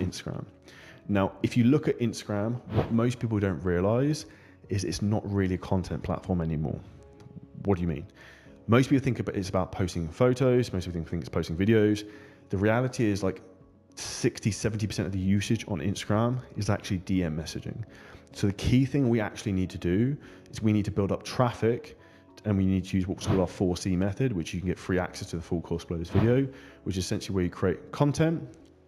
Instagram. Now, if you look at Instagram, what most people don't realize is it's not really a content platform anymore. What do you mean? Most people think it's about posting photos. Most people think it's posting videos. The reality is like 60–70% of the usage on Instagram is actually DM messaging. So the key thing we actually need to do is we need to build up traffic, and we need to use what's called our 4C method, which you can get free access to the full course below this video, which is essentially where you create content,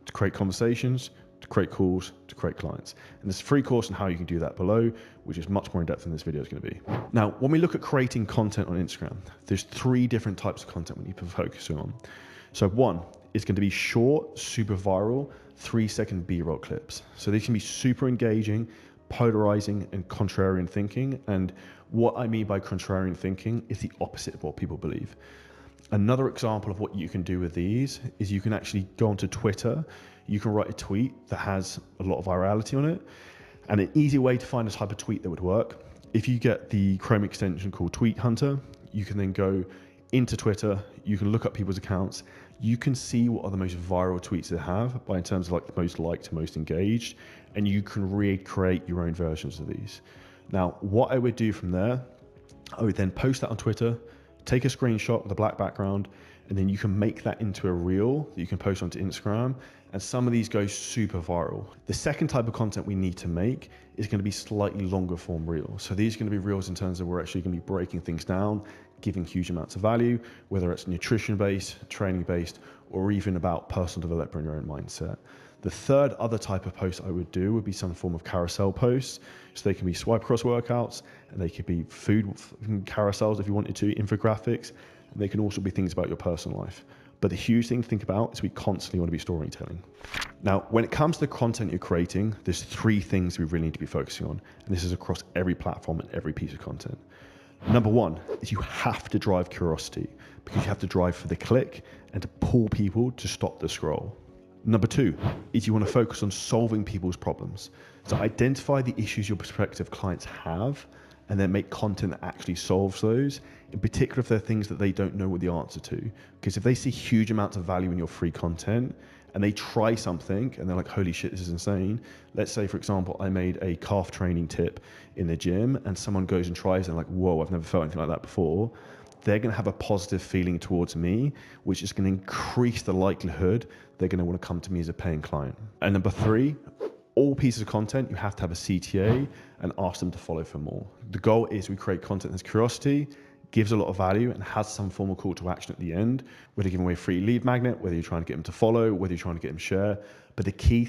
to create conversations, to create calls, to create clients. And there's a free course on how you can do that below, which is much more in depth than this video is going to be. Now, when we look at creating content on Instagram, there's 3 different types of content we need to focus on. So one is going to be short, super viral, 3-second B-roll clips. So these can be super engaging, polarizing, and contrarian thinking. And what I mean by contrarian thinking is the opposite of what people believe. Another example of what you can do with these is you can actually go onto Twitter. You can write a tweet that has a lot of virality on it. And an easy way to find a type of tweet that would work, if you get the Chrome extension called Tweet Hunter, you can then go into Twitter, you can look up people's accounts, you can see what are the most viral tweets they have by in terms of like the most liked, most engaged, and you can recreate your own versions of these. Now, what I would do from there, I would then post that on Twitter, take a screenshot with a black background, and then you can make that into a reel that you can post onto Instagram. And some of these go super viral. The second type of content we need to make is going to be slightly longer form reels. So these are going to be reels in terms of we're actually going to be breaking things down, giving huge amounts of value, whether it's nutrition based, training based, or even about personal development in your own mindset. The third other type of post I would do would be some form of carousel posts. So they can be swipe across workouts, and they could be food carousels if you wanted to, infographics, and they can also be things about your personal life. But the huge thing to think about is we constantly want to be storytelling. Now, when it comes to the content you're creating, there's 3 things we really need to be focusing on. And this is across every platform and every piece of content. Number 1 is you have to drive curiosity, because you have to drive for the click and to pull people to stop the scroll. Number 2 is you want to focus on solving people's problems. So identify the issues your prospective clients have, and then make content that actually solves those, in particular if they're things that they don't know what the answer to. Because if they see huge amounts of value in your free content and they try something and they're like, holy shit, this is insane. Let's say, for example, I made a calf training tip in the gym and someone goes and tries and like, whoa, I've never felt anything like that before. They're going to have a positive feeling towards me, which is going to increase the likelihood they're going to want to come to me as a paying client. And number 3, all pieces of content, you have to have a CTA and ask them to follow for more. The goal is we create content that's curiosity, gives a lot of value, and has some form of call to action at the end, whether you're giving away a free lead magnet, whether you're trying to get them to follow, whether you're trying to get them to share. But the key